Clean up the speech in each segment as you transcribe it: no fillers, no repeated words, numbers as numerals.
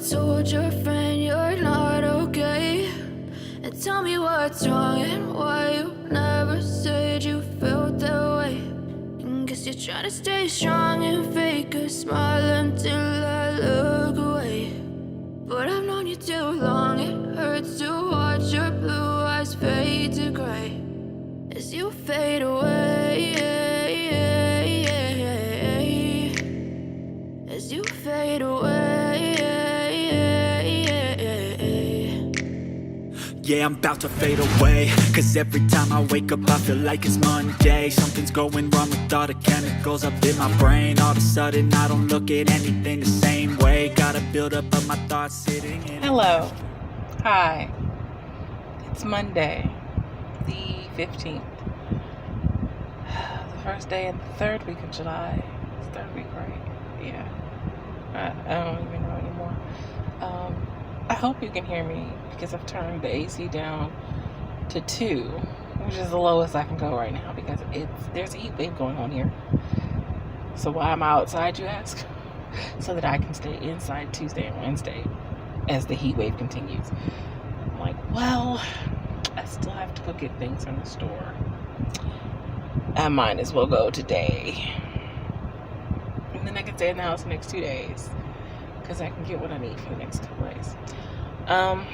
told your friend you're not okay? And tell me what's wrong and why you never said you felt that way. And guess you're trying to stay strong and fake a smile until I look away. But I've known you too long, it hurts to watch your blue eyes fade to gray as you fade away, as you fade away. Yeah, I'm about to fade away, cause every time I wake up I feel like it's Monday. Something's going wrong with all the chemicals up in my brain. All of a sudden I don't look at anything the same way. Gotta build up of my thoughts sitting in. Hello. Hi. It's Monday, the 15th. The first day of the third week of July. It's third week, right? Yeah. I don't even know anymore. I hope you can hear me because I've turned the AC down to 2, which is the lowest I can go right now because there's a heat wave going on here. So why am I outside, you ask? So that I can stay inside Tuesday and Wednesday as the heat wave continues. I'm like, well, I still have to go get things from the store. I might as well go today. And then I can stay in the house the next 2 days because I can get what I need for the next couple days. I'm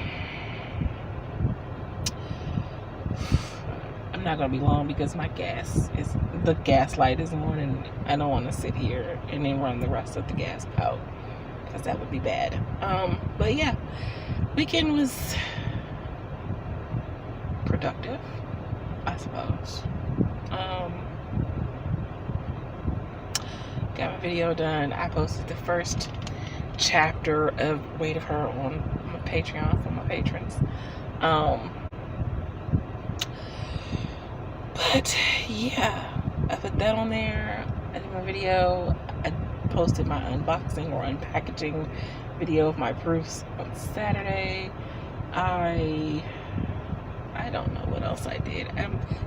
not going to be long because the gas light is on and I don't want to sit here and then run the rest of the gas out because that would be bad. But yeah, weekend was productive, I suppose. Got my video done. I posted the first chapter of Weight of Her on my Patreon for my patrons. But yeah, I put that on there. I did my video. I posted my unboxing or unpackaging video of my proofs on Saturday. I don't know what else I did.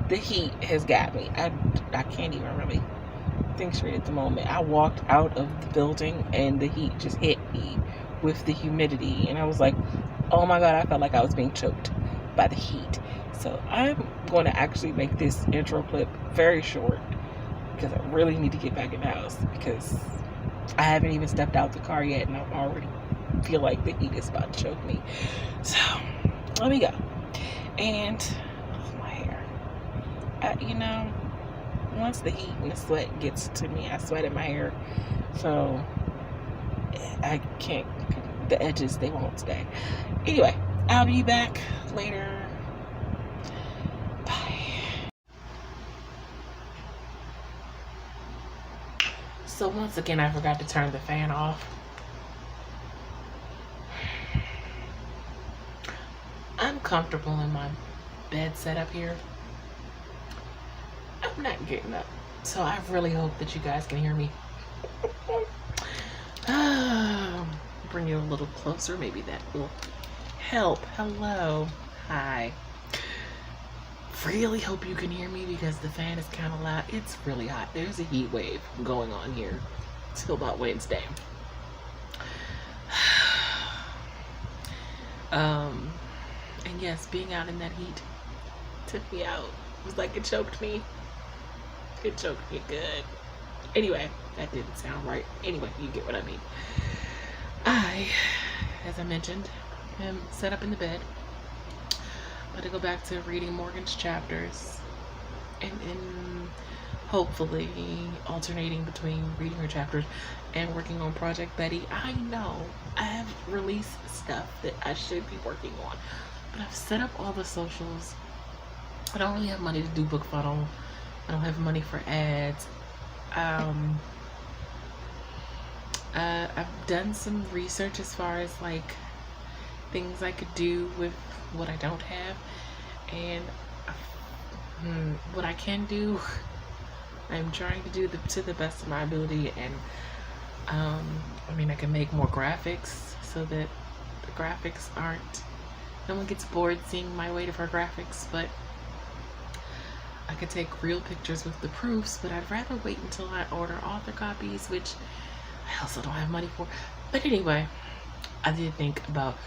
The heat has got me. I can't even really think straight at the moment. I walked out of the building and the heat just hit me with the humidity, and I was like, oh my god, I felt like I was being choked by the heat. So I'm going to actually make this intro clip very short because I really need to get back in the house because I haven't even stepped out the car yet and I already feel like the heat is about to choke me. So let me go. And my hair, once the heat and the sweat gets to me, I sweat in my hair, so I can't, the edges, they won't stay. Anyway, I'll be back later. Bye. So once again, I forgot to turn the fan off. I'm comfortable in my bed setup here. I'm not getting up, so I really hope that you guys can hear me. Bring you a little closer, maybe that will help. Hello. Hi. Really hope you can hear me because the fan is kind of loud. It's really hot. There's a heat wave going on here till about Wednesday. And yes, being out in that heat took me out. It was like it choked me. It choked me good. Anyway, that didn't sound right. Anyway, you get what I mean. I, as I mentioned, am set up in the bed. I'm going to go back to reading Morgan's chapters and hopefully alternating between reading her chapters and working on Project Betty. I know I have released stuff that I should be working on, but I've set up all the socials. I don't really have money to do book funnel. I don't have money for ads. I've done some research as far as like things I could do with what I don't have, and what I can do, I'm trying to do to the best of my ability. And I can make more graphics so that the graphics aren't, no one gets bored seeing my Weight of Her graphics, but I could take real pictures with the proofs, but I'd rather wait until I order author copies, which I also don't have money for. But anyway, I did think about,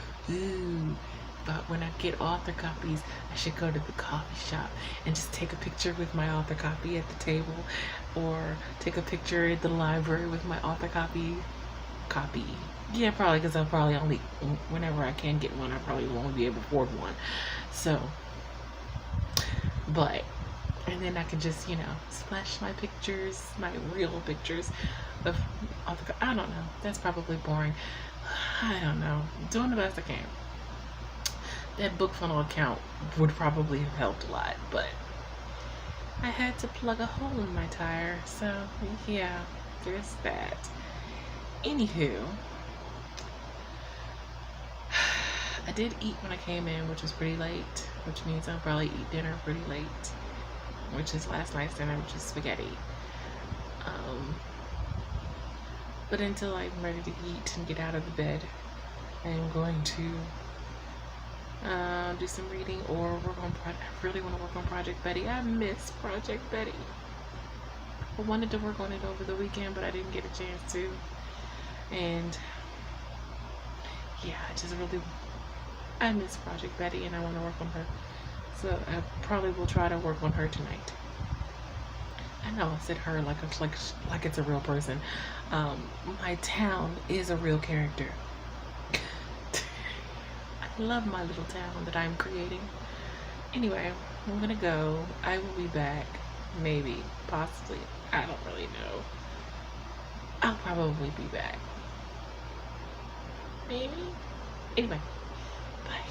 but when I get author copies, I should go to the coffee shop and just take a picture with my author copy at the table, or take a picture at the library with my author copy. Yeah, probably, because I'll probably only, whenever I can get one, I probably won't be able to afford one. So, but, and then I can just, splash my pictures, my real pictures of author. I don't know. That's probably boring. I don't know. Doing the best I can. That book funnel account would probably have helped a lot, but I had to plug a hole in my tire, so yeah, there's that. Anywho, I did eat when I came in, which was pretty late, which means I'll probably eat dinner pretty late, which is last night's dinner, which is spaghetti. But until I'm ready to eat and get out of the bed, I'm going to do some reading or work on I really want to work on Project Betty. I miss Project Betty. I wanted to work on it over the weekend, but I didn't get a chance to. And yeah, I miss Project Betty, and I want to work on her. So I probably will try to work on her tonight. I know I said her like it's a real person. My town is a real character. I love my little town that I'm creating. Anyway, I'm gonna go. I will be back. Maybe, possibly. I don't really know. I'll probably be back. Maybe. Anyway, bye.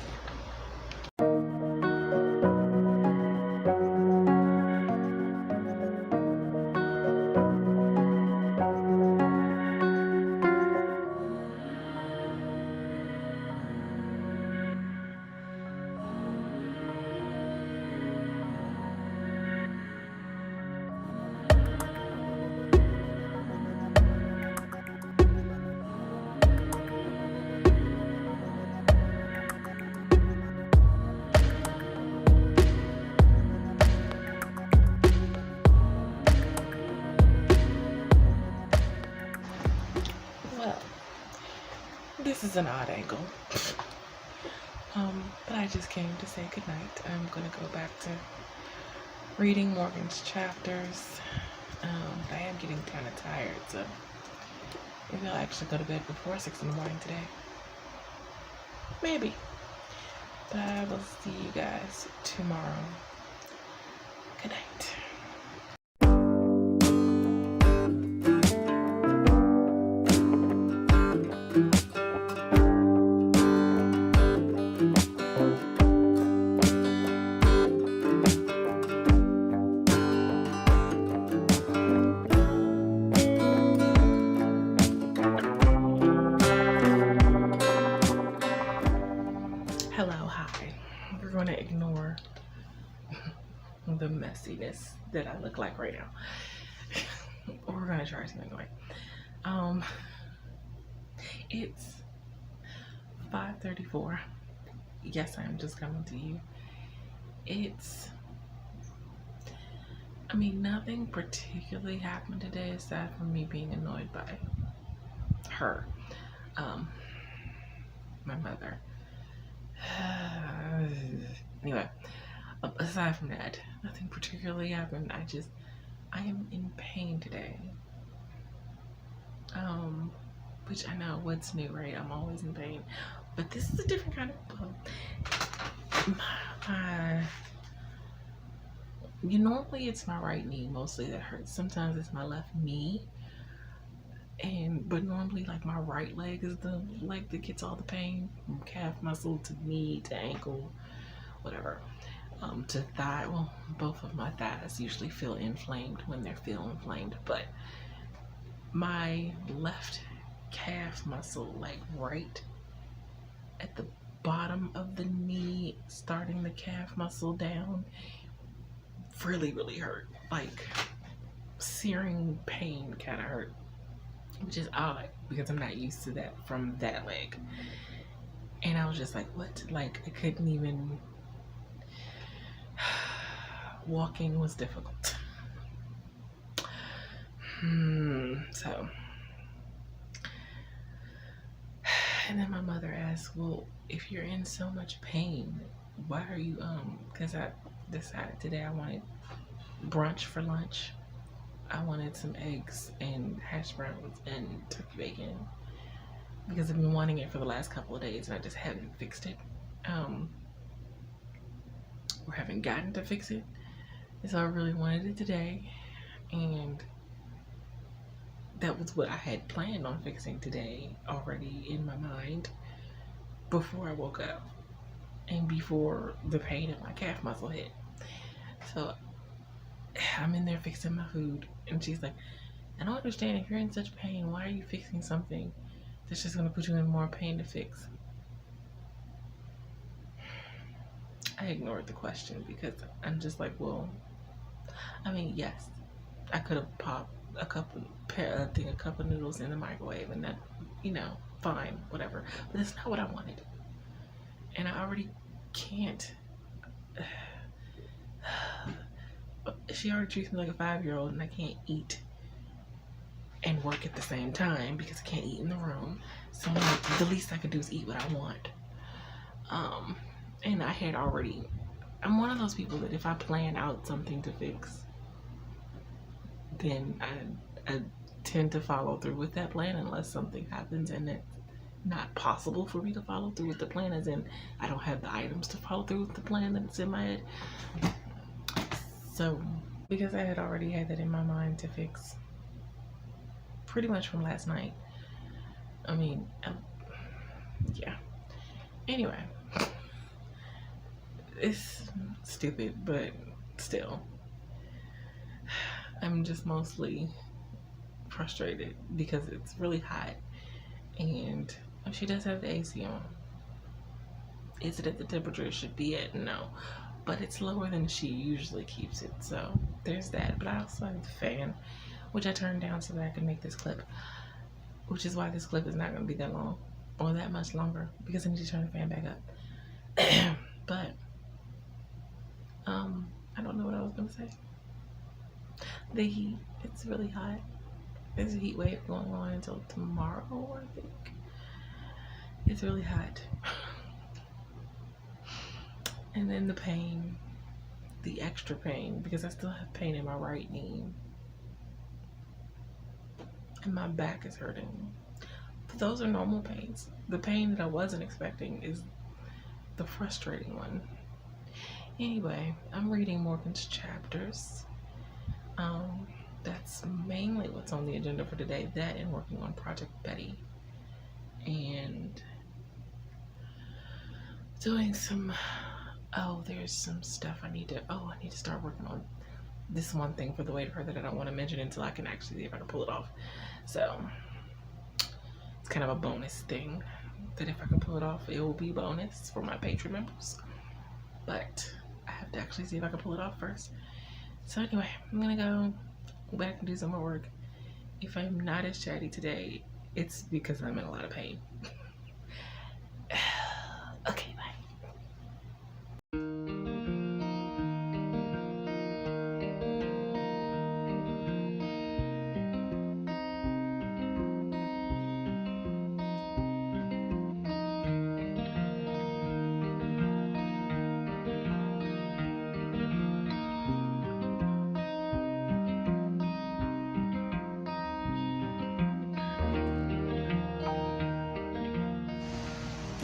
Well, this is an odd angle. But I just came to say goodnight. I'm gonna go back to reading Morgan's chapters. I am getting kind of tired, so maybe I'll actually go to bed before 6 in the morning today. Maybe. But I will see you guys tomorrow. Good night. Hello, hi. We're going to ignore the messiness that I look like right now. Or we're going to try something anyway. It's 5:34. Yes, I am just coming to you. Nothing particularly happened today aside from me being annoyed by her, my mother. Anyway, aside from that, nothing particularly happened. I am in pain today. Which I know, what's new, right? I'm always in pain. But this is a different kind of normally it's my right knee mostly that hurts. Sometimes it's my left knee. But normally like my right leg is the leg that gets all the pain, from calf muscle to knee to ankle, whatever, to thigh. Well, both of my thighs usually feel inflamed when they feel inflamed, but my left calf muscle, like right at the bottom of the knee, starting the calf muscle down, really hurt. Like searing pain kind of hurt, which is odd because I'm not used to that from that leg. And I was just like, what? Like, I couldn't even, walking was difficult. So And then my mother asked, well, if you're in so much pain, why are you, because I decided today I wanted brunch for lunch. I wanted some eggs and hash browns and turkey bacon because I've been wanting it for the last couple of days and I just haven't fixed it. Or haven't gotten to fix it. And so I really wanted it today. And that was what I had planned on fixing today already in my mind before I woke up and before the pain in my calf muscle hit. So I'm in there fixing my food and she's like, I don't understand, if you're in such pain, why are you fixing something that's just going to put you in more pain to fix? I ignored the question because I'm just like, well, I mean, yes, I could have popped a cup of noodles in the microwave and that, you know, fine, whatever. But that's not what I wanted. And I already can't. She already treats me like a 5-year-old and I can't eat and work at the same time because I can't eat in the room. So like, the least I could do is eat what I want. And I'm one of those people that if I plan out something to fix, then I tend to follow through with that plan unless something happens and it's not possible for me to follow through with the plan, as in I don't have the items to follow through with the plan that's in my head. So because I had already had that in my mind to fix pretty much from last night, I mean, yeah. Anyway, it's stupid, but still, I'm just mostly frustrated because it's really hot and she does have the AC on. Is it at the temperature it should be at? No, but it's lower than she usually keeps it, so there's that. But I also have the fan, which I turned down so that I can make this clip, which is why this clip is not going to be that long or that much longer because I need to turn the fan back up. But I don't know what I was going to say. The heat, it's really hot. There's a heat wave going on until tomorrow, I think. It's really hot. And then the pain, the extra pain, because I still have pain in my right knee. And my back is hurting. But those are normal pains. The pain that I wasn't expecting is the frustrating one. Anyway, I'm reading Morgan's chapters. That's mainly what's on the agenda for today. That and working on Project Betty. And doing some, there's some stuff I need to start working on this one thing for the weight of her that I don't want to mention until I can actually see if I can pull it off. So it's kind of a bonus thing that if I can pull it off, it will be bonus for my Patreon members. But I have to actually see if I can pull it off first. So anyway, I'm gonna go back and do some more work. If I'm not as chatty today, it's because I'm in a lot of pain. Okay, bye.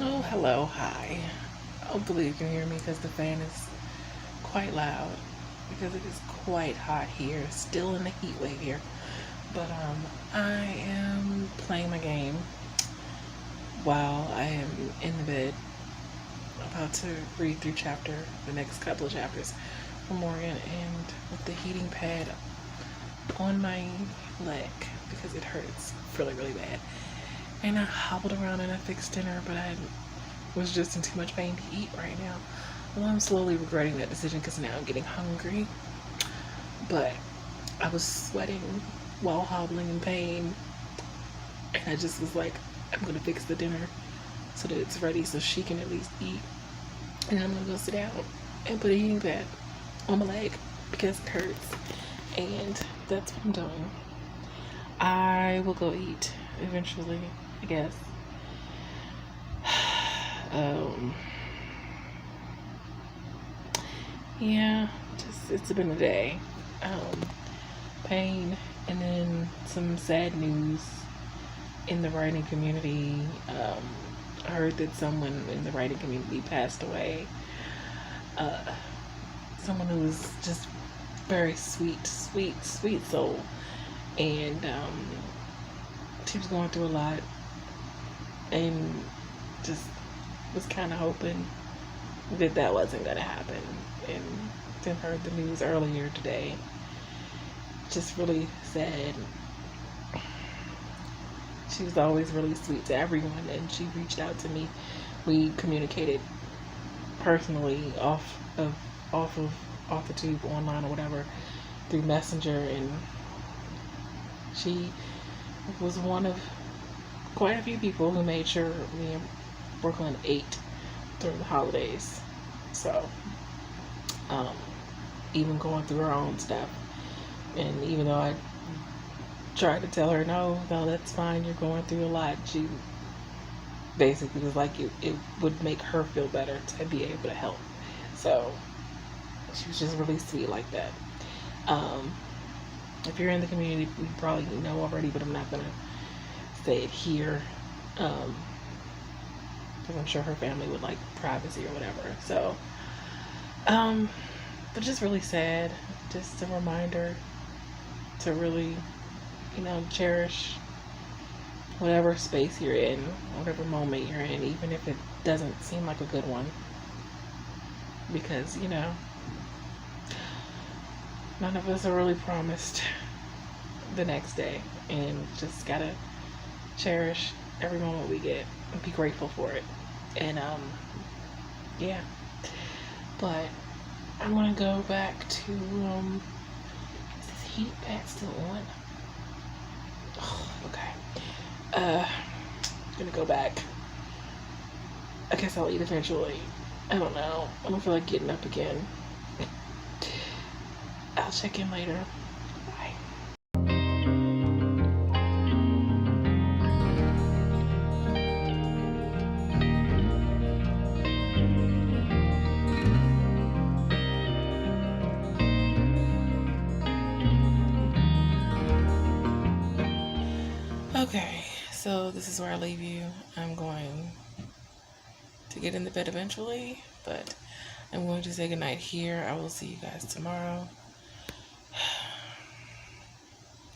Oh, hello, hi. Hopefully you can hear me because the fan is quite loud because it is quite hot here, still in the heat wave here. But I am playing my game while I am in the bed, about to read through the next couple of chapters from Morgan, and with the heating pad on my leg because it hurts really, really bad. And I hobbled around and I fixed dinner, but I was just in too much pain to eat right now. Well, I'm slowly regretting that decision because now I'm getting hungry. But I was sweating while hobbling in pain. And I just was like, I'm going to fix the dinner so that it's ready so she can at least eat. And then I'm going to go sit down and put a heating pad on my leg because it hurts. And that's what I'm doing. I will go eat eventually, I guess. Yeah, just it's been a day. Pain, and then some sad news in the writing community. I heard that someone in the writing community passed away. Someone who was just very sweet soul, and she was going through a lot, and just was kind of hoping that wasn't gonna happen. And then heard the news earlier today. Just really sad. She was always really sweet to everyone, and she reached out to me. We communicated personally off of AuthorTube online or whatever through Messenger, and she was one of quite a few people who made sure me and Brooklyn ate during the holidays. So, even going through her own stuff, and even though I tried to tell her, no, that's fine, you're going through a lot, she basically was like, it would make her feel better to be able to help. So she was just really sweet like that. If you're in the community, you probably know already, but I'm not gonna say it here, because I'm sure her family would like privacy or whatever. So but just really sad. Just a reminder to really, cherish whatever space you're in, whatever moment you're in, even if it doesn't seem like a good one. Because, none of us are really promised the next day, and just gotta cherish every moment we get and be grateful for it. And, yeah. But I'm gonna go back to, is this heat pad still on? Oh, okay. Gonna go back. I guess I'll eat eventually. I don't know. I don't feel like getting up again. I'll check in later. Bye. Okay, so this is where I leave you. I'm going to get in the bed eventually, but I'm going to say goodnight here. I will see you guys tomorrow.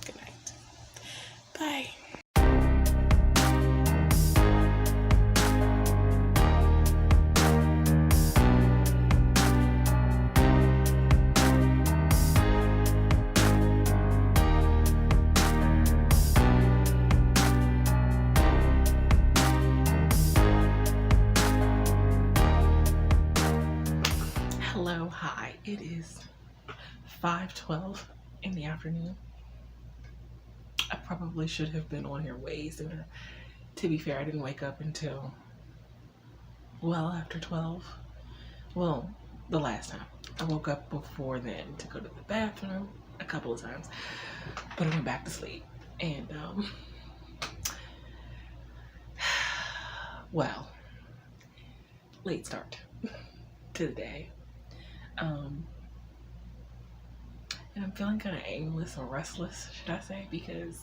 Good night. Bye. Hello, hi. It is 5:12 in the afternoon. I probably should have been on here way sooner. To be fair, I didn't wake up until well after 12. Well, the last time. I woke up before then to go to the bathroom a couple of times, but I went back to sleep. And well, late start to the day. And I'm feeling kind of aimless or restless, should I say, because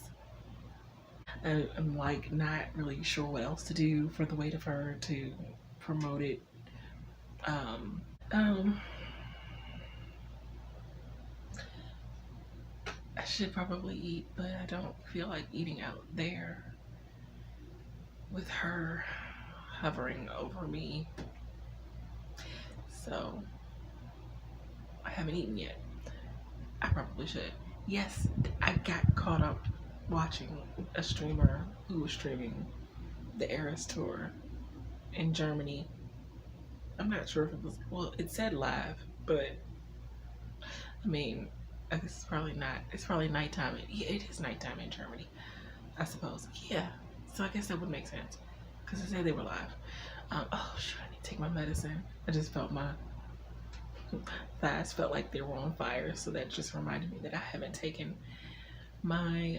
I'm like not really sure what else to do for the weight of her to promote it. I should probably eat, but I don't feel like eating out there with her hovering over me. So I haven't eaten yet. I probably should. Yes, I got caught up watching a streamer who was streaming the Eras tour in Germany. I'm not sure if it was, well, it said live, but I mean, I guess it's probably not. It's probably nighttime. Yeah, it is nighttime in Germany, I suppose. Yeah, so I guess that would make sense because it said they were live. Oh shoot, I need to take my medicine. I just felt my thighs felt like they were on fire, so that just reminded me that I haven't taken my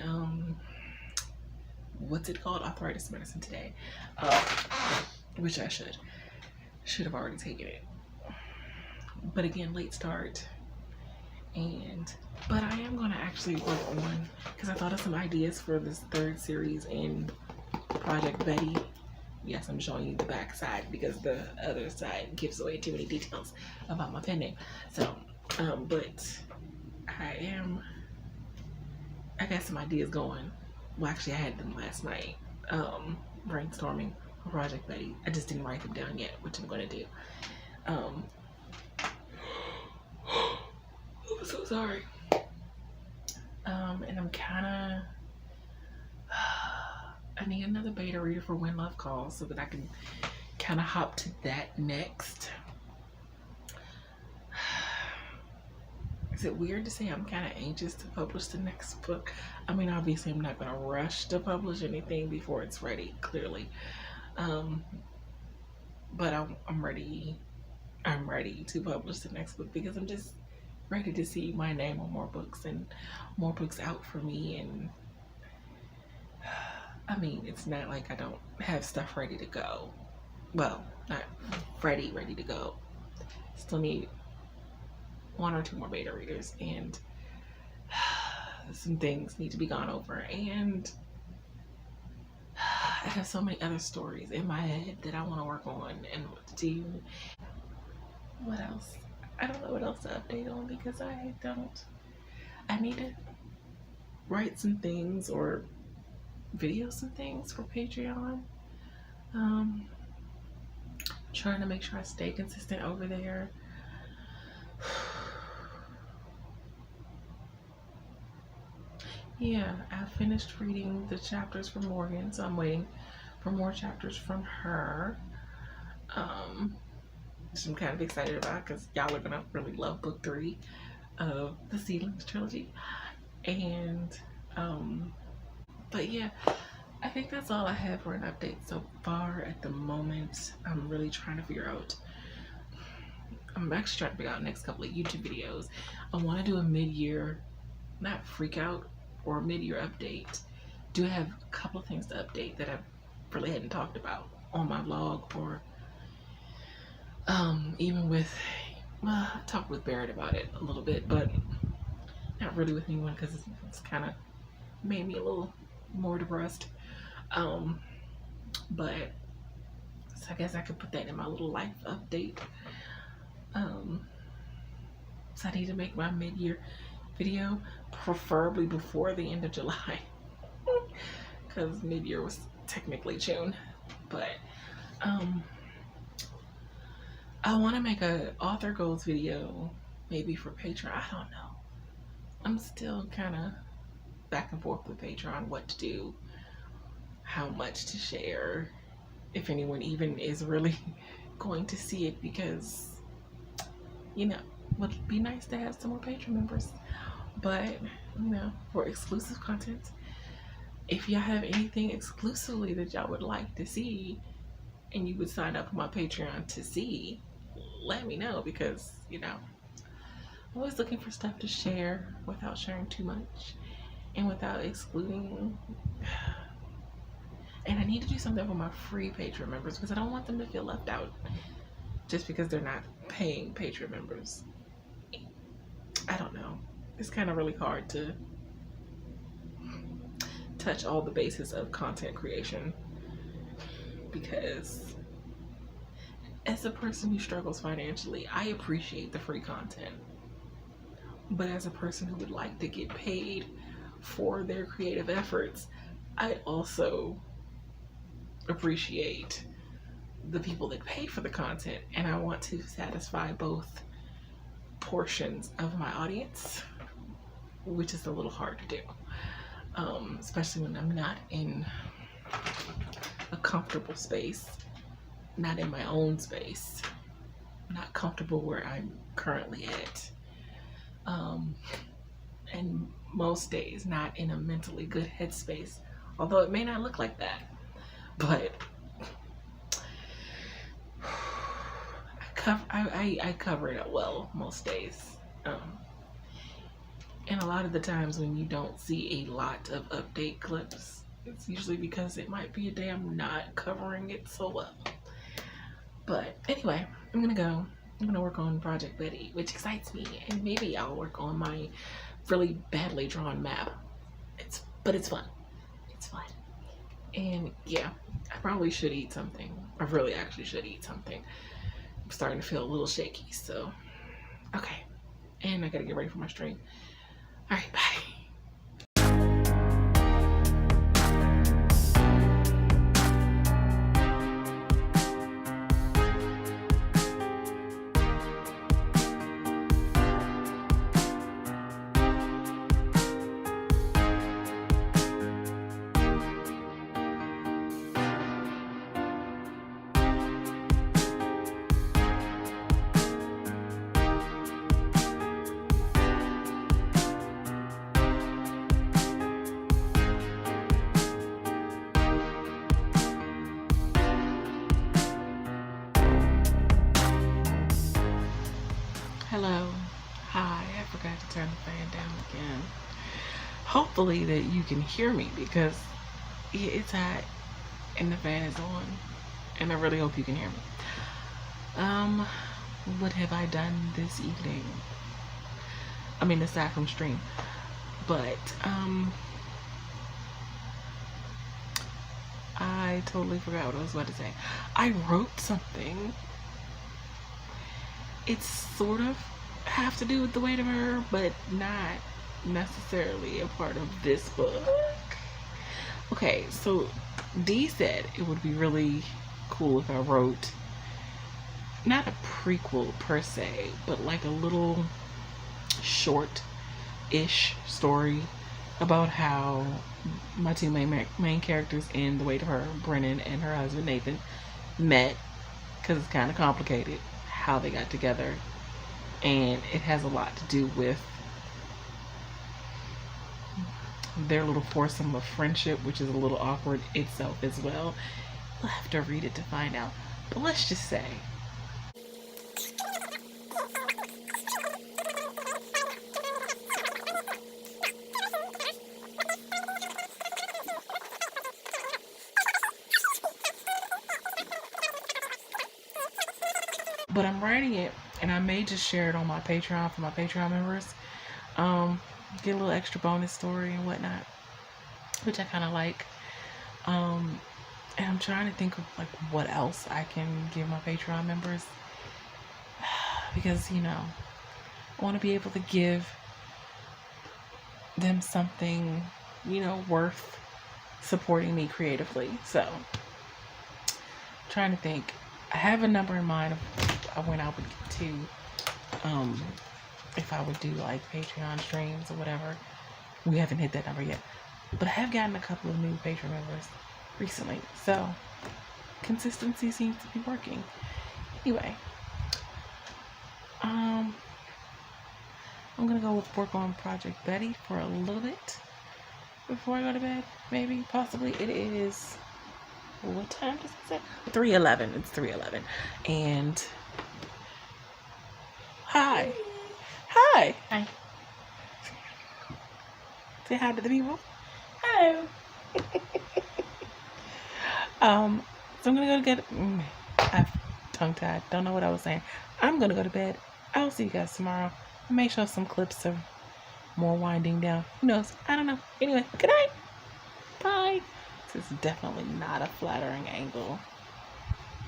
what's it called, arthritis medicine today, which I should. Should have already taken it. But again, late start. But I am gonna actually work on, because I thought of some ideas for this third series in Project Betty. Yes, I'm showing you the back side because the other side gives away too many details about my pen name. So, but I got some ideas going. Well, actually I had them last night, brainstorming for Project Betty. I just didn't write them down yet, which I'm gonna do. I'm so sorry. And I'm kinda, I need another beta reader for When Love Calls so that I can kind of hop to that next. Is it weird to say I'm kind of anxious to publish the next book? I mean, obviously I'm not going to rush to publish anything before it's ready, clearly. But I'm ready. I'm ready to publish the next book because I'm just ready to see my name on more books and more books out for me. And I mean, it's not like I don't have stuff ready to go. Well, not ready to go. Still need 1 or 2 more beta readers, and some things need to be gone over. And I have so many other stories in my head that I want to work on and do. What else? I don't know what else to update on because I need to write some things or video some things for Patreon. Trying to make sure I stay consistent over there. Yeah, I finished reading the chapters from Morgan, so I'm waiting for more chapters from her. Which I'm kind of excited about because y'all are gonna really love book 3 of the Seedlings trilogy. And but yeah, I think that's all I have for an update so far at the moment. I'm really trying to figure out, I'm actually trying to figure out the next couple of YouTube videos. I want to do a mid-year, not freak out, or mid-year update. Do have a couple of things to update that I really hadn't talked about on my vlog, or even with, well, I talked with Barrett about it a little bit, but not really with anyone because it's kind of made me a little more depressed. But so I guess I could put that in my little life update. So I need to make my mid-year video, preferably before the end of July, because mid-year was technically June. But I want to make a author goals video, maybe for Patreon. I don't know. I'm still kind of back and forth with Patreon, what to do, how much to share, if anyone even is really going to see it, because, you know, it would be nice to have some more Patreon members. But, you know, for exclusive content, if y'all have anything exclusively that y'all would like to see and you would sign up for my Patreon to see, let me know, because, you know, I'm always looking for stuff to share without sharing too much and without excluding. And I need to do something for my free Patreon members because I don't want them to feel left out just because they're not paying Patreon members. I don't know. It's kind of really hard to touch all the bases of content creation because as a person who struggles financially, I appreciate the free content. But as a person who would like to get paid for their creative efforts, I also appreciate the people that pay for the content, and I want to satisfy both portions of my audience, which is a little hard to do, especially when I'm not in a comfortable space, not in my own space, not comfortable where I'm currently at, and most days not in a mentally good headspace, although it may not look like that. But I cover it up well most days. And a lot of the times when you don't see a lot of update clips, it's usually because it might be a day I'm not covering it so well. But anyway, I'm gonna work on Project Betty, which excites me, and maybe I'll work on my really badly drawn map. But it's fun. It's fun. And yeah, I probably should eat something. I really actually should eat something. I'm starting to feel a little shaky, so okay. And I gotta get ready for my stream. All right, bye. Hello. Hi. I forgot to turn the fan down again. Hopefully that you can hear me because it's hot and the fan is on. And I really hope you can hear me. What have I done this evening? I mean, aside from stream. But, I totally forgot what I was about to say. I wrote something. It's sort of have to do with the weight of her, but not necessarily a part of this book. Okay, so Dee said it would be really cool if I wrote not a prequel per se, but like a little short-ish story about how my two main characters in The Weight of Her, Brennan and her husband Nathan, met, because it's kind of complicated how they got together, and it has a lot to do with their little foursome of friendship, which is a little awkward itself as well. We'll have to read it to find out, but let's just say but I'm writing it, and I may just share it on my Patreon for my Patreon members. Get a little extra bonus story and whatnot, which I kind of like. And I'm trying to think of like what else I can give my Patreon members, because you know, I want to be able to give them something, you know, worth supporting me creatively. So I'm trying to think. I have a number in mind of when I would get to, if I would do like Patreon streams or whatever. We haven't hit that number yet, but I have gotten a couple of new Patreon members recently, so consistency seems to be working. Anyway, I'm gonna go work on Project Betty for a little bit before I go to bed. Maybe, possibly. It is, what time does it say? 3:11. It's 3:11. And hi. Hi. Say hi to the people. Hello. So I'm gonna go to get. I'm tongue tied. Don't know what I was saying. I'm gonna go to bed. I'll see you guys tomorrow. I may show some clips of more winding down. Who knows? I don't know. Anyway, good night. Bye. This is definitely not a flattering angle.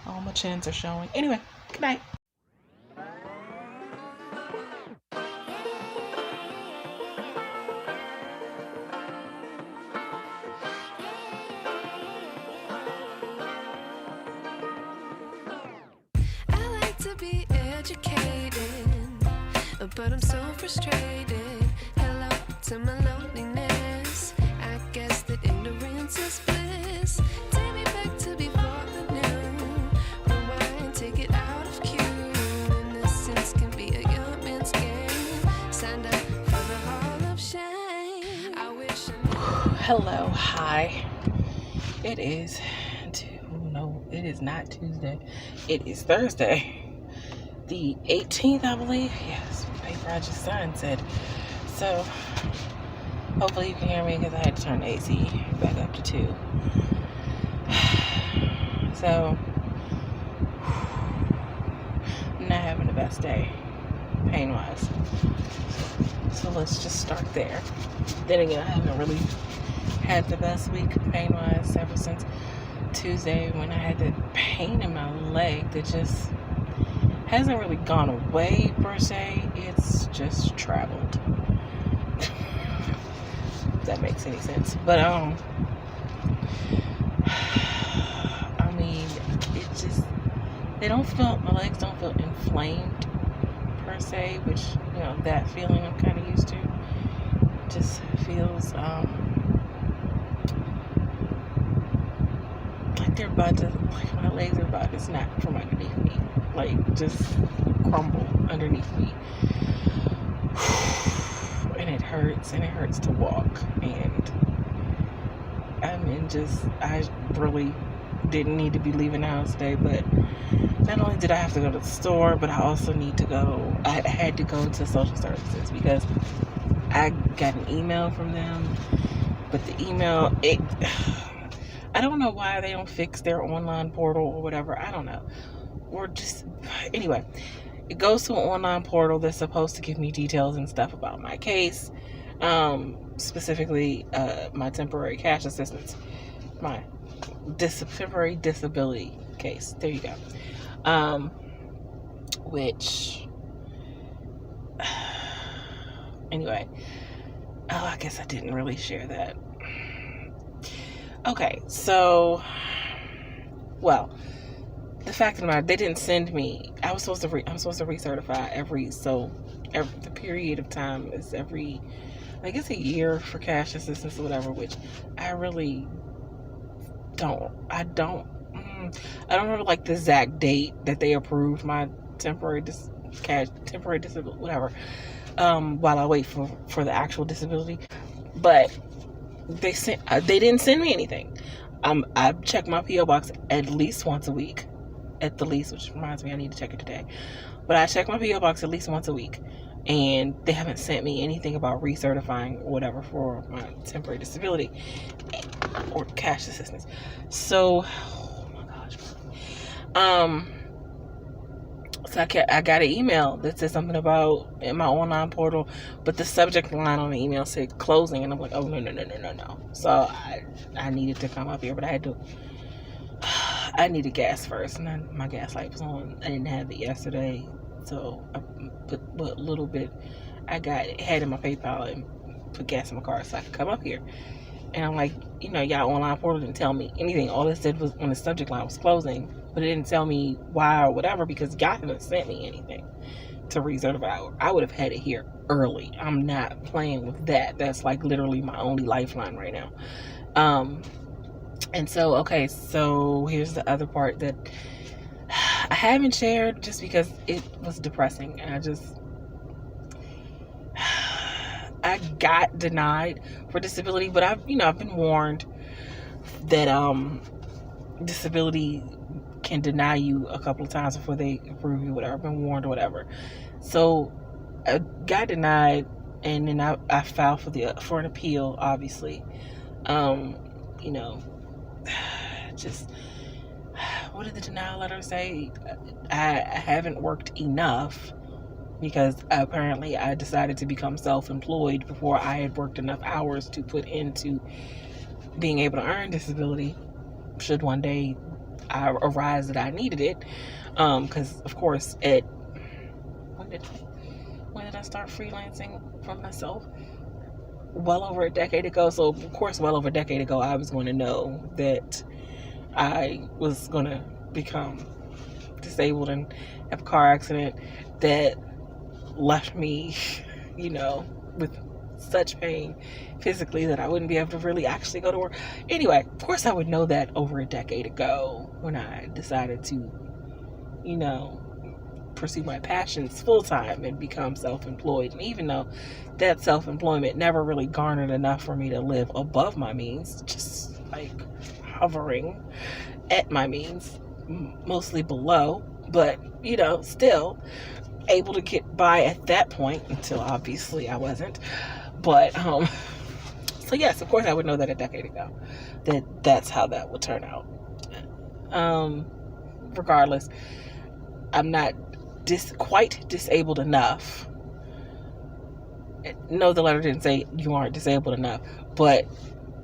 All my chins are showing. Anyway, good night. I like to be educated, but I'm so frustrated. Hello to my loneliness. I guess that ignorance is bliss. Take me back to before I knew. Rewind, take it out of cue. Innocence can be a young man's game. Signed up for the hall of shame. I wish I knew. Hello, hi. It is it is not Tuesday. It is Thursday, the 18th, I believe. Yes, the paper I just signed said. So hopefully you can hear me because I had to turn the AC back up to 2. So best day, pain-wise. So let's just start there. Then again, I haven't really had the best week pain-wise ever since Tuesday when I had the pain in my leg that just hasn't really gone away per se. It's just traveled. If that makes any sense. But I mean, it just, my legs don't feel inflamed per se, which, you know, that feeling I'm kind of used to. It just feels like they're about to, like my legs are about to snap from underneath me, like just crumble underneath me. And it hurts to walk. And I mean, I really didn't need to be leaving the house today, but not only did I have to go to the store, but I also I had to go to social services because I got an email from them, but the email, I don't know why they don't fix their online portal or whatever. I don't know. Or just, anyway, it goes to an online portal that's supposed to give me details and stuff about my case, specifically my temporary cash assistance, my temporary disability case. There you go. Which, anyway, I guess I didn't really share that. Okay, so, well, the fact of the matter, they didn't send me. I'm supposed to recertify the period of time is I guess a year for cash assistance or whatever, which I really don't. I don't remember like the exact date that they approved my temporary disability, whatever. While I wait for the actual disability, but they didn't send me anything. I check my P.O. box at least once a week, at the least, which reminds me I need to check it today. But I check my P.O. box at least once a week, and they haven't sent me anything about recertifying or whatever for my temporary disability or cash assistance. So, oh my gosh. So I got an email that said something about in my online portal, but the subject line on the email said closing, and I'm like, oh no. So I needed to come up here, but I needed gas first, and then my gas light was on. I didn't have it yesterday, so I put a little bit I had in my PayPal and put gas in my car so I could come up here. And I'm like, y'all online portal didn't tell me anything. All it said was on the subject line was closing, but it didn't tell me why or whatever, because y'all haven't sent me anything to recertify. I would have had it here early. I'm not playing with that. That's like literally my only lifeline right now. And so, okay, so here's the other part that I haven't shared just because it was depressing. And I got denied for disability, but I've been warned that disability can deny you a couple of times before they approve you, whatever. I've been warned or whatever. So I got denied, and then I filed for an appeal, obviously. Just, what did the denial letter say? I haven't worked enough, because apparently I decided to become self-employed before I had worked enough hours to put into being able to earn disability should one day arise that I needed it. Because of course when did I start freelancing for myself? Well over a decade ago. So of course, well over a decade ago, I was going to know that I was going to become disabled and have a car accident that left me, with such pain physically that I wouldn't be able to really actually go to work. Anyway, of course I would know that over a decade ago when I decided to, pursue my passions full-time and become self-employed. And even though that self-employment never really garnered enough for me to live above my means, just like hovering at my means, mostly below, but still able to get by at that point, until obviously I wasn't. But so yes, of course I would know that a decade ago that's how that would turn out. Regardless, I'm not quite disabled enough. No, the letter didn't say you aren't disabled enough, but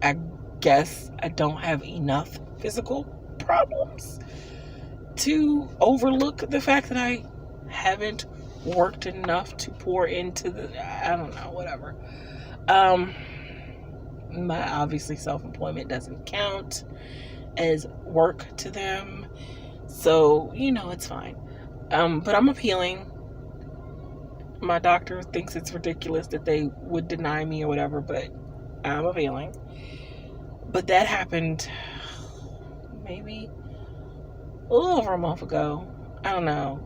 I guess I don't have enough physical problems to overlook the fact that I haven't worked enough to pour into I don't know, whatever. My obviously self-employment doesn't count as work to them, so it's fine. But I'm appealing. My doctor thinks it's ridiculous that they would deny me or whatever, but I'm appealing. But that happened maybe a little over a month ago. I don't know.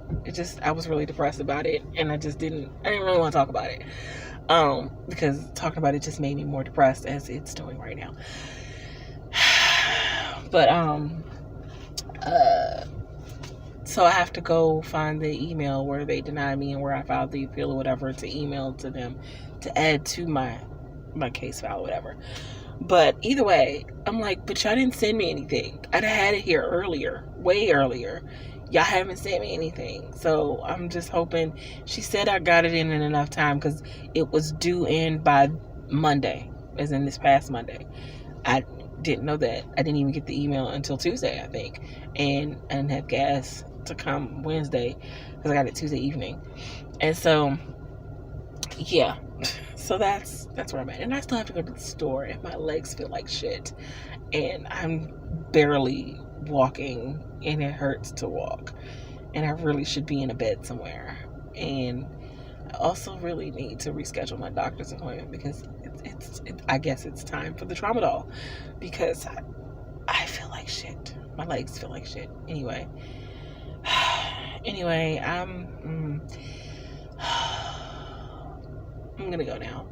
I was really depressed about it, and I didn't really want to talk about it. Because talking about it just made me more depressed, as it's doing right now. But, so I have to go find the email where they denied me and where I filed the appeal or whatever to email to them to add to my case file or whatever. But either way, I'm like, but y'all didn't send me anything. I'd have had it here earlier, way earlier. Y'all haven't sent me anything. So I'm just hoping. She said I got it in enough time because it was due in by Monday, as in this past Monday. I didn't know that. I didn't even get the email until Tuesday, I think. And I didn't have gas to come Wednesday because I got it Tuesday evening. And so, yeah. So that's where I'm at. And I still have to go to the store, and my legs feel like shit. And I'm barely walking, and it hurts to walk. And I really should be in a bed somewhere. And I also really need to reschedule my doctor's appointment because I guess it's time for the tramadol, because I feel like shit. My legs feel like shit. Anyway, I'm gonna go now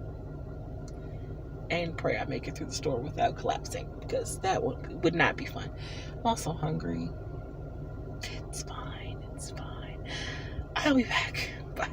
and pray I make it through the store without collapsing, because that would not be fun. I'm also hungry. It's fine. I'll be back. Bye.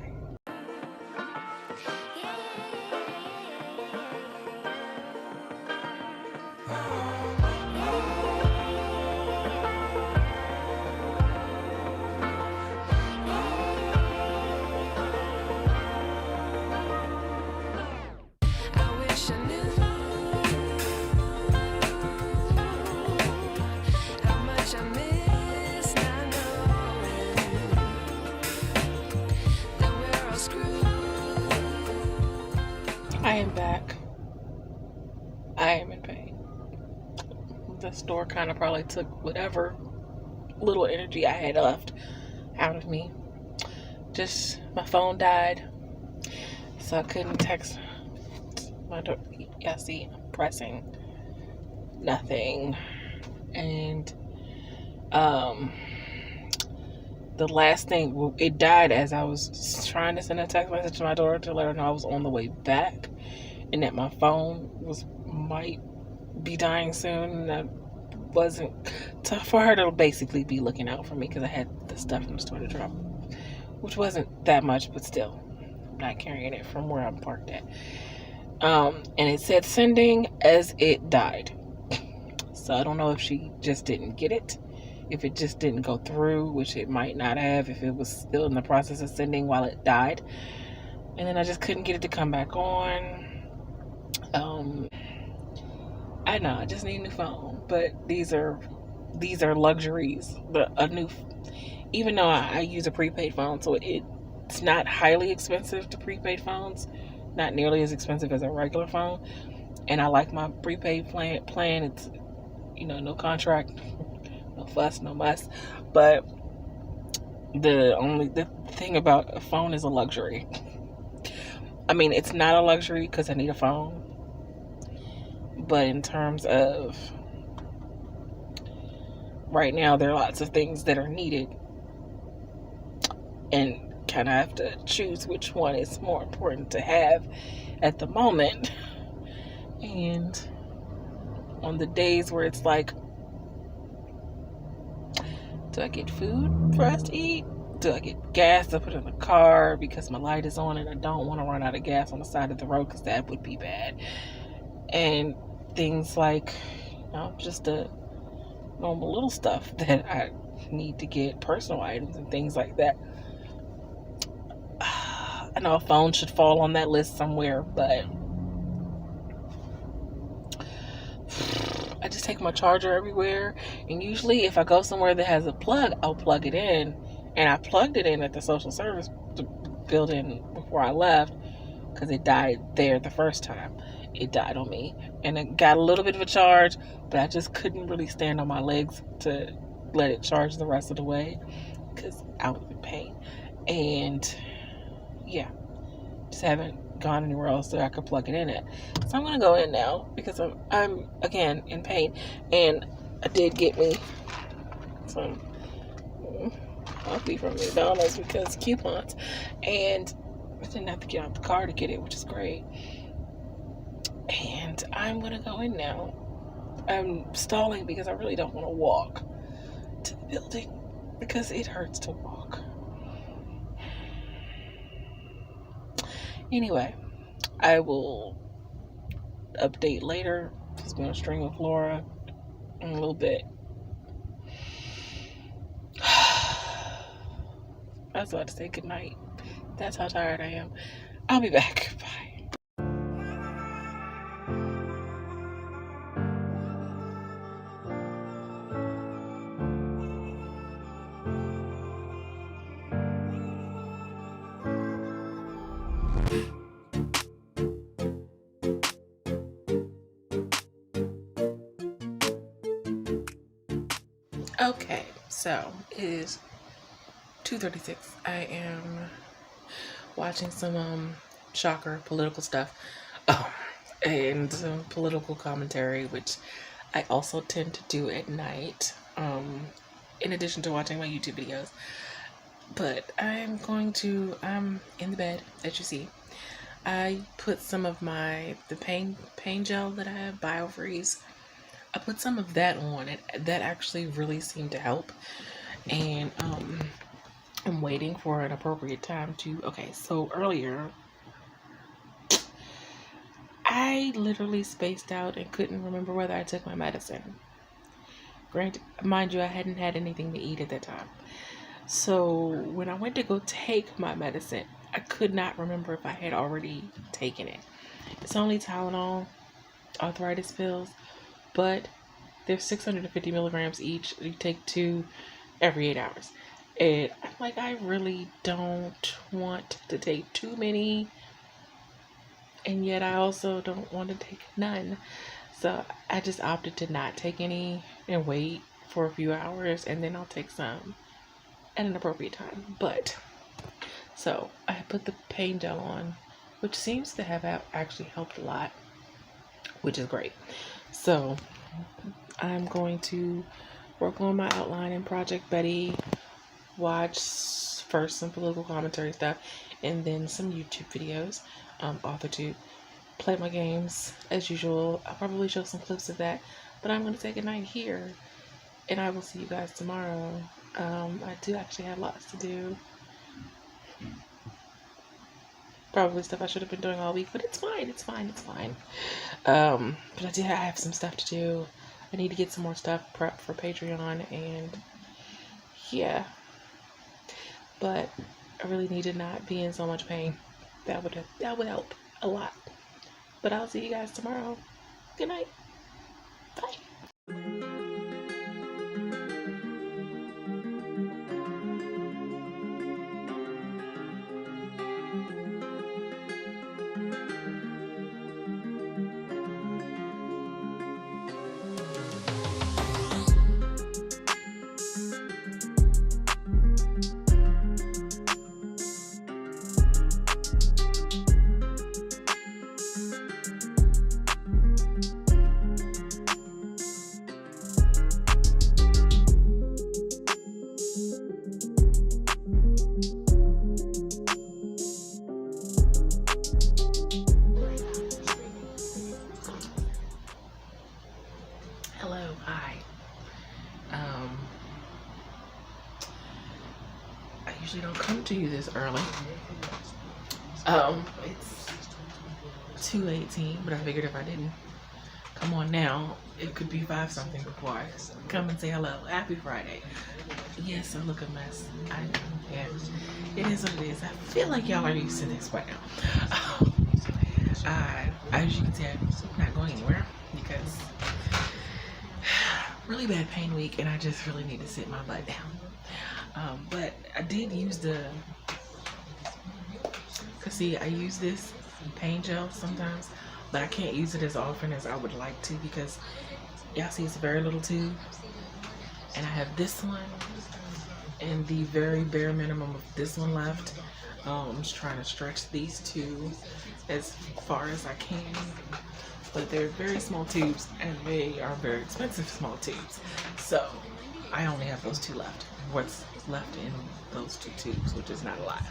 I am back. I am in pain. The store kind of probably took whatever little energy I had left out of me. Just my phone died, so I couldn't text my daughter. Yeah, see, I'm pressing nothing. And the last thing, it died as I was trying to send a text message to my daughter to let her know I was on the way back, and that my phone might be dying soon, and I wasn't for her to basically be looking out for me because I had the stuff from the store to drop, which wasn't that much, but still, I'm not carrying it from where I'm parked at. And it said sending as it died, so I don't know if she just didn't get it, if it just didn't go through, which it might not have, if it was still in the process of sending while it died, and then I just couldn't get it to come back on. I know I just need a new phone, but these are luxuries. Even though I use a prepaid phone, so it's not highly expensive to prepaid phones, not nearly as expensive as a regular phone, and I like my prepaid plan. It's no contract, no fuss, no muss. But the thing about a phone is a luxury. I mean, it's not a luxury because I need a phone, but in terms of right now, there are lots of things that are needed, and kind of have to choose which one is more important to have at the moment. And on the days where it's like, do I get food for us to eat? Do I get gas to put in the car because my light is on and I don't want to run out of gas on the side of the road, because that would be bad. And things like, just the normal little stuff that I need to get, personal items and things like that. I know a phone should fall on that list somewhere, but I just take my charger everywhere. And usually if I go somewhere that has a plug, I'll plug it in. And I plugged it in at the social service building before I left, because it died there the first time. It died on me, and it got a little bit of a charge, but I just couldn't really stand on my legs to let it charge the rest of the way because I was in pain. And yeah, just haven't gone anywhere else that I could plug it in at. So I'm gonna go in now because I'm again in pain, and I did get me some coffee from McDonald's because coupons, and I didn't have to get out the car to get it, which is great. And I'm gonna go in now. I'm stalling because I really don't want to walk to the building because it hurts to walk. Anyway, I will update later. Just gonna stream with Laura in a little bit. I was about to say goodnight. That's how tired I am. I'll be back. Bye. Okay, so it is 2:36. I am watching some shocker political stuff and some political commentary, which I also tend to do at night, in addition to watching my YouTube videos. But I'm in the bed, as you see. I put some of the pain gel that I have, BioFreeze. I put some of that on, and that actually really seemed to help. And I'm waiting for an appropriate time to. Okay, so earlier I literally spaced out and couldn't remember whether I took my medicine. Granted, mind you, I hadn't had anything to eat at that time. So when I went to go take my medicine, I could not remember if I had already taken it. It's only Tylenol, arthritis pills, but they're 650 milligrams each. You take 2 every 8 hours. And I'm like, I really don't want to take too many, and yet I also don't want to take none. So I just opted to not take any and wait for a few hours, and then I'll take some at an appropriate time. But so I put the pain gel on, which seems to have actually helped a lot, which is great. So I'm going to work on my outline in Project Betty, watch first some political commentary stuff, and then some YouTube videos, AuthorTubes, play my games as usual. I'll probably show some clips of that, but I'm going to say goodnight here, and I will see you guys tomorrow. I do actually have lots to do. Probably stuff I should have been doing all week, but it's fine. But I have some stuff to do. I need to get some more stuff prepped for Patreon, and yeah. But I really need to not be in so much pain. That would help a lot. But I'll see you guys tomorrow. Good night. Bye. Usually don't come to you this early. It's 2:18, but I figured if I didn't come on now, it could be 5 something before I come and say hello. Happy Friday. Yes, I look a mess. I know. Yeah, it is what it is. I feel like y'all are used to this by now. As you can see, I'm not going anywhere because really bad pain week, and I just really need to sit my butt down. But I did use cause see, I use this pain gel sometimes, but I can't use it as often as I would like to because y'all see it's a very little tube, and I have this one and the very bare minimum of this one left. I'm just trying to stretch these two as far as I can, but they're very small tubes and they are very expensive small tubes, so I only have those two left. What's left in those two tubes, which is not a lot,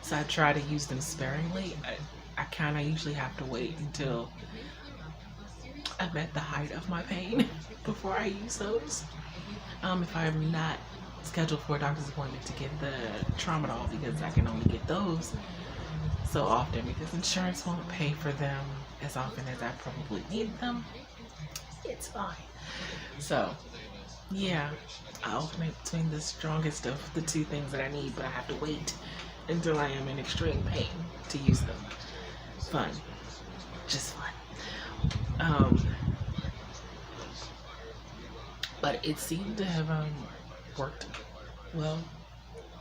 so I try to use them sparingly. I kind of usually have to wait until I'm at the height of my pain before I use those. If I'm not scheduled for a doctor's appointment to get the tramadol, because I can only get those so often because insurance won't pay for them as often as I probably need them. It's fine. So yeah, I alternate between the strongest of the two things that I need, but I have to wait until I am in extreme pain to use them. Fun. Just fun. But it seemed to have worked well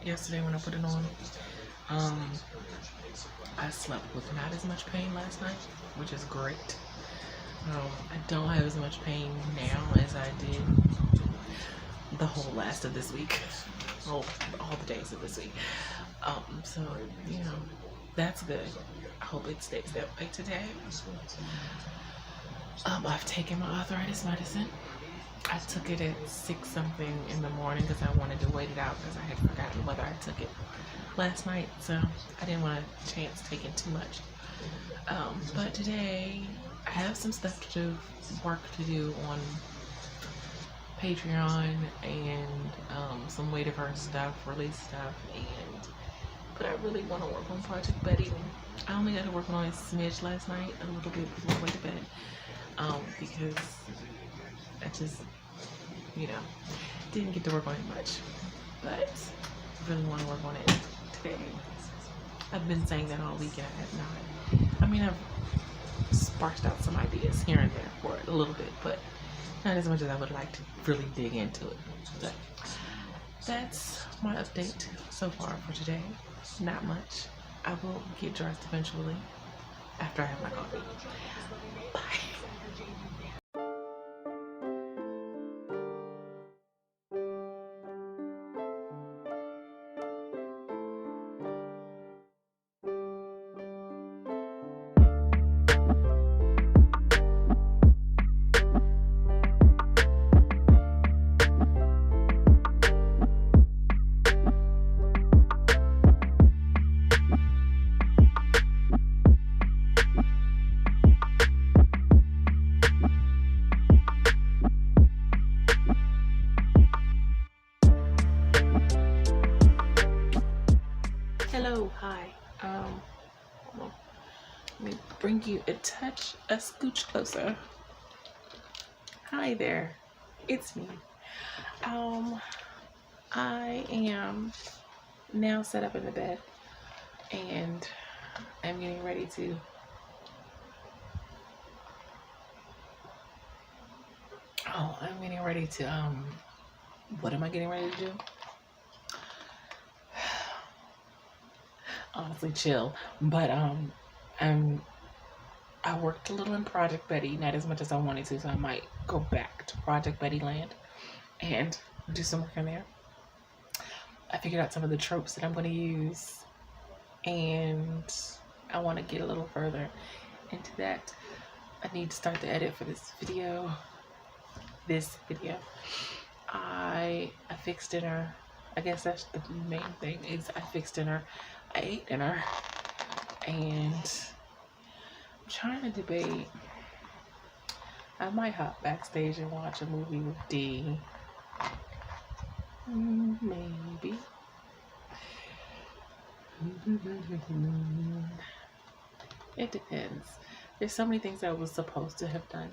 yesterday when I put it on. I slept with not as much pain last night, which is great. I don't have as much pain now as I did the whole last of this week. All the days of this week. So, you know, that's good. I hope it stays that way today. I've taken my arthritis medicine. I took it at 6 something in the morning because I wanted to wait it out because I had forgotten whether I took it last night, so I didn't want to chance taking too much. But today I have some stuff to do, work to do on Patreon and some Waiverse stuff, release stuff, but I really want to work on Project Betty. I only got to work on it a smidge last night, a little bit before I went to bed, because I just, you know, didn't get to work on it much, but I really want to work on it today. I've been saying that all week and I have not. I mean, I've sparked out some ideas here and there for it a little bit, but not as much as I would like to really dig into it. But that's my update so far for today. Not much. I will get dressed eventually after I have my coffee. Bye. Hello, hi. Let me bring you a scooch closer. Hi there, it's me. I am now set up in the bed, and I'm getting ready to what am I getting ready to do? Honestly, chill. But I worked a little in Project Betty, not as much as I wanted to, so I might go back to Project Betty land and do some work in there. I figured out some of the tropes that I'm going to use, and I want to get a little further into that. I need to start the edit for this video. I fixed dinner. I guess that's the main thing, is I fixed dinner. I ate dinner, and I'm trying to debate. I might hop backstage and watch a movie with D. Maybe. It depends. There's so many things I was supposed to have done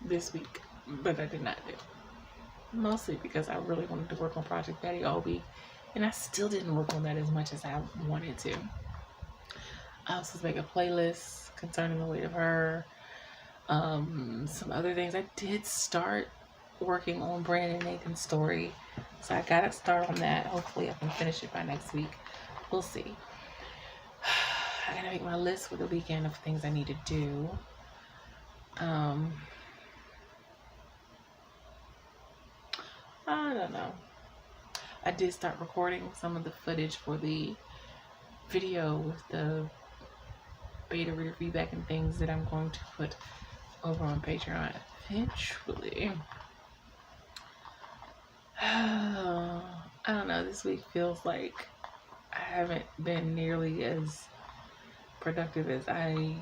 this week, but I did not do. mostly because I really wanted to work on Project Betty all week, and I still didn't work on that as much as I wanted to. I was supposed to make a playlist concerning the weight of her. Some other things. I did start working on Brandon Nathan's story, so I gotta start on that. Hopefully I can finish it by next week. We'll see. I gotta make my list for the weekend of things I need to do. I don't know. I did start recording some of the footage for the video with the beta reader feedback and things that I'm going to put over on Patreon eventually. I don't know, this week feels like I haven't been nearly as productive as I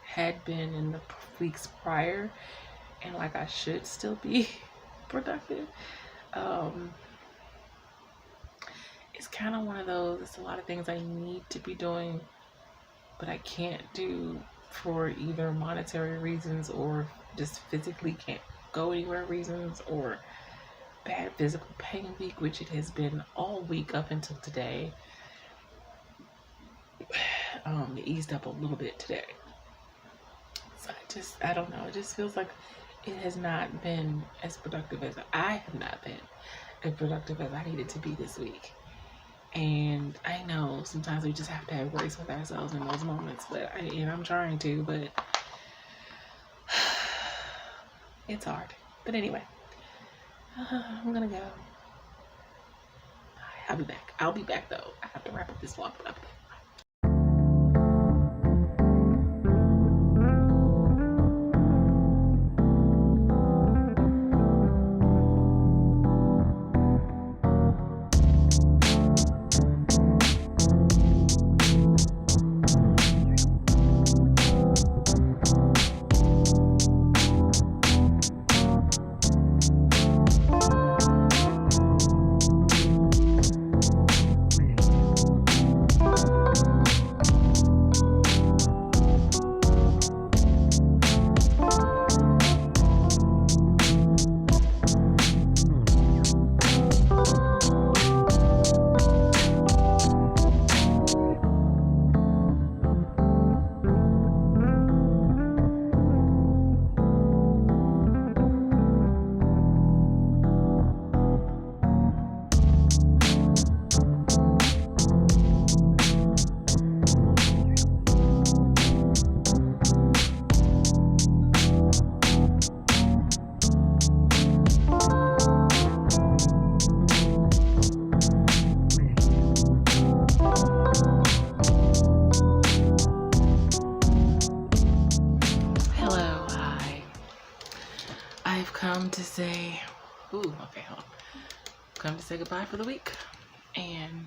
had been in the weeks prior, and like I should still be productive. It's kind of one of those, it's a lot of things I need to be doing, but I can't do for either monetary reasons or just physically can't go anywhere reasons, or bad physical pain week, which it has been all week up until today. It eased up a little bit today. So I don't know. It just feels like it has not been as productive as I have not been as productive as I needed to be this week. And I know sometimes we just have to have grace with ourselves in those moments, and I'm trying to, but it's hard. But anyway, I'm gonna go. I'll be back. I'll be back though. I have to wrap up this vlog, but I'll be back. Come to say, come to say goodbye for the week, and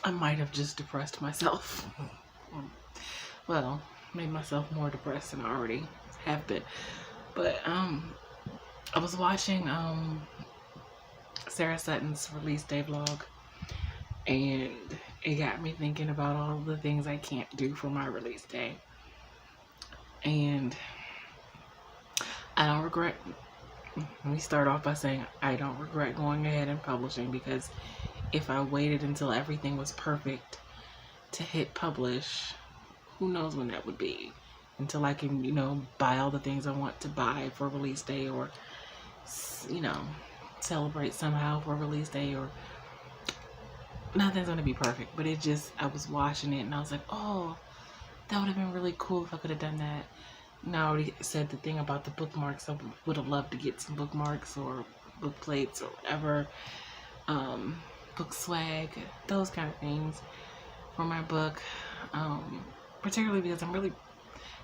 I might have just depressed myself. Well, made myself more depressed than I already have been. But I was watching Sarah Sutton's release day vlog, and it got me thinking about all of the things I can't do for my release day. And I don't regret, let me start off by saying I don't regret going ahead and publishing, because if I waited until everything was perfect to hit publish, who knows when that would be, until I can, buy all the things I want to buy for release day, or, celebrate somehow for release day, or nothing's going to be perfect. But I was watching it and I was like, oh, that would have been really cool if I could have done that. And I already said the thing about the bookmarks. I would have loved to get some bookmarks or book plates or whatever, book swag, those kind of things for my book, particularly because I'm really,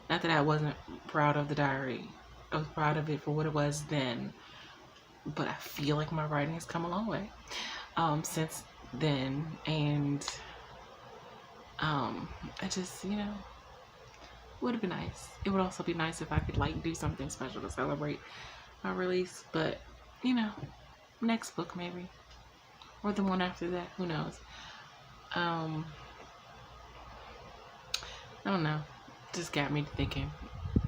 not that I wasn't proud of the diary, I was proud of it for what it was then, but I feel like my writing has come a long way since then, and I just, would have been nice. It would also be nice if I could do something special to celebrate my release, but next book maybe, or the one after that, who knows. I don't know, just got me thinking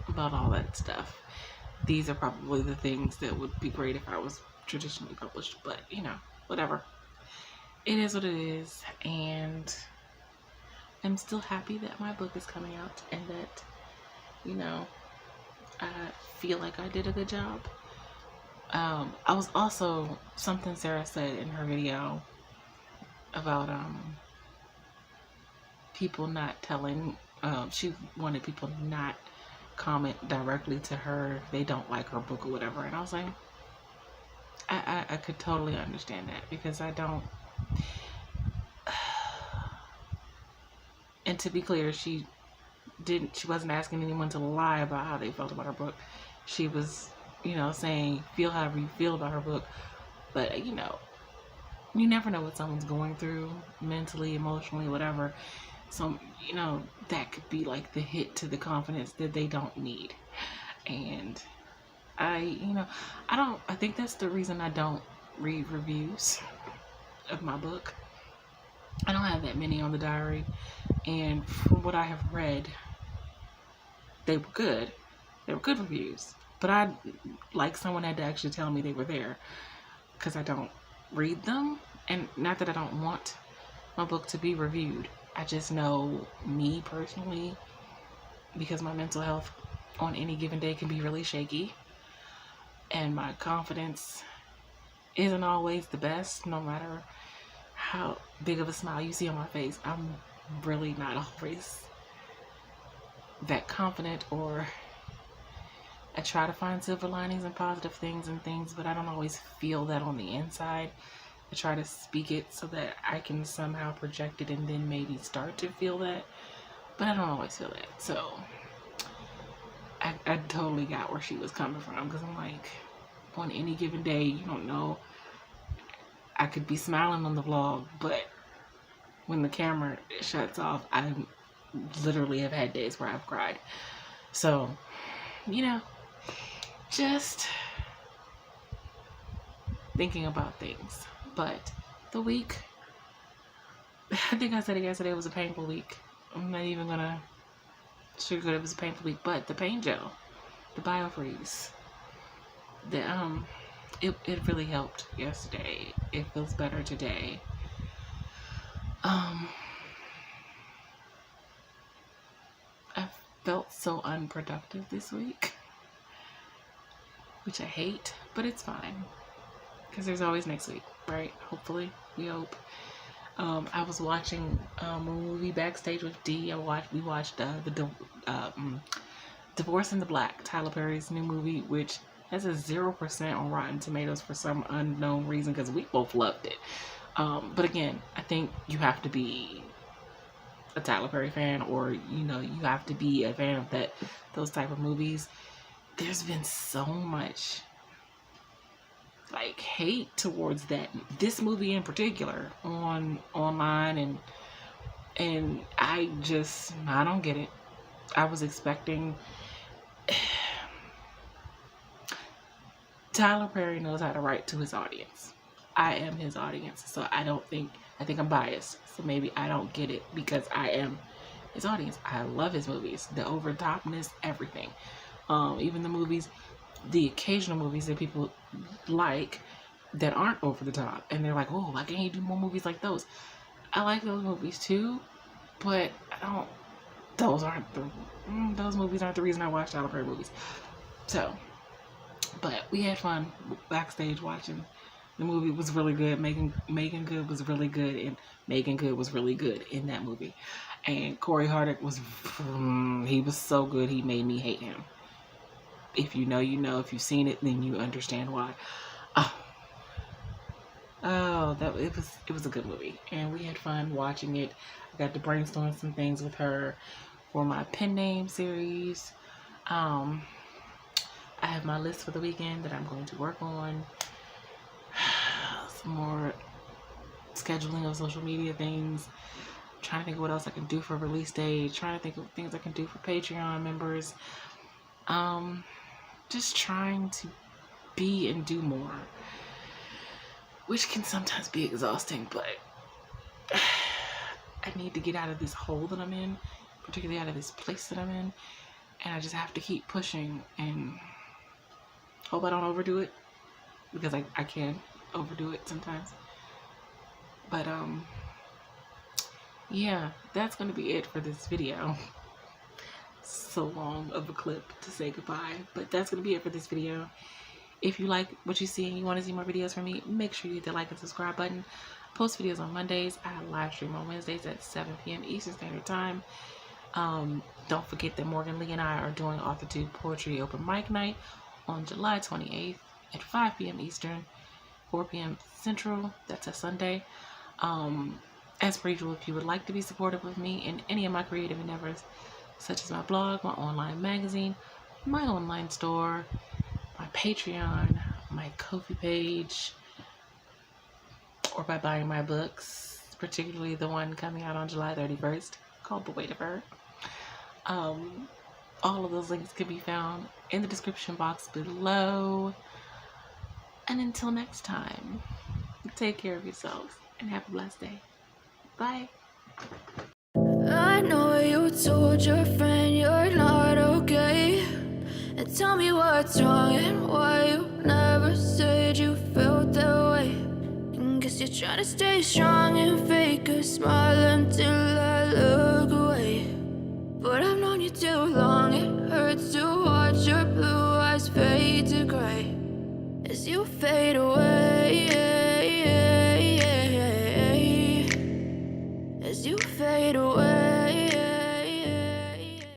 about all that stuff, these are probably the things that would be great if I was traditionally published, but you know, whatever. It is what it is, and I'm still happy that my book is coming out and that, you know, I feel like I did a good job. I was also, something Sarah said in her video about people not telling, she wanted people to not comment directly to her if they don't like her book or whatever, and I was like, I could totally understand that, because I don't. And to be clear, she wasn't asking anyone to lie about how they felt about her book. She was, you know, saying feel however you feel about her book, but you know, you never know what someone's going through mentally, emotionally, whatever. So, you know, that could be like the hit to the confidence that they don't need. And I think that's the reason I don't read reviews of my book. I don't have that many on the diary, and from what I have read, they were good. They were good reviews, but I like someone had to actually tell me they were there, because I don't read them, and not that I don't want my book to be reviewed. I just know me personally, because my mental health on any given day can be really shaky, and my confidence isn't always the best, no matter how big of a smile you see on my face. I'm really not always that confident, or I try to find silver linings and positive things and things, but I don't always feel that on the inside. I try to speak it so that I can somehow project it and then maybe start to feel that, but I don't always feel that. So I totally got where she was coming from, because I'm like, on any given day, you don't know. I could be smiling on the vlog, but when the camera shuts off, I literally have had days where I've cried. So, you know, just thinking about things. But the week, I think I said it yesterday, it was a painful week. I'm not even gonna sugarcoat it was a painful week, but the pain gel, the biofreeze, it really helped yesterday. It feels better today. I felt so unproductive this week, which I hate, but it's fine, because there's always next week, right? Hopefully, we hope. I was watching a movie backstage with D. We watched Divorce in the Black, Tyler Perry's new movie, which has a 0% on Rotten Tomatoes for some unknown reason, because we both loved it. But again, I think you have to be a Tyler Perry fan, or you know, you have to be a fan of those type of movies. There's been so much like hate towards this movie in particular online, and I don't get it. I was expecting Tyler Perry knows how to write to his audience. I am his audience, so I think I'm biased, so maybe I don't get it because I am his audience. I love his movies, the over-the-topness, everything. Even the occasional movies that people like that aren't over the top, and they're like, oh, why can't you do more movies like those? I like those movies too, but those movies aren't the reason I watch Tyler Perry movies. So, but we had fun backstage watching. The movie was really good. Megan Good was really good, and Megan Good was really good in that movie. And Corey Hardick he was so good, he made me hate him. If you know, you know. If you've seen it, then you understand why. It was a good movie, and we had fun watching it. I got to brainstorm some things with her for my pen name series. I have my list for the weekend that I'm going to work on. Some more scheduling of social media things. I'm trying to think of what else I can do for release day. Trying to think of things I can do for Patreon members. Just trying to be and do more, which can sometimes be exhausting, but I need to get out of this hole that I'm in, particularly out of this place that I'm in, and I just have to keep pushing, and Hope I don't overdo it, because I can overdo it sometimes. But yeah, that's gonna be it for this video. So long of a clip to say goodbye, but that's gonna be it for this video. If you like what you see and you want to see more videos from me, make sure you hit the like and subscribe button. Post videos on Mondays. I live stream on Wednesdays at 7 p.m. Eastern Standard Time. Don't forget that Morgan Lee and I are doing AuthorTube Poetry Open Mic Night on July 28th at 5 p.m. Eastern, 4 p.m. Central. That's a Sunday. As per usual, if you would like to be supportive of me in any of my creative endeavors, such as my blog, my online magazine, my online store, my Patreon, my Ko-fi page, or by buying my books, particularly the one coming out on July 31st called The Weight of Her. All of those links can be found in the description box below. And until next time, take care of yourselves and have a blessed day. Bye. I know you told your friend you're not okay, and tell me what's wrong and why you never said you felt that way. And guess you're trying to stay strong and fake a smile until I look away. But I've known you too long, it hurts to watch your blue eyes fade to gray as you fade away.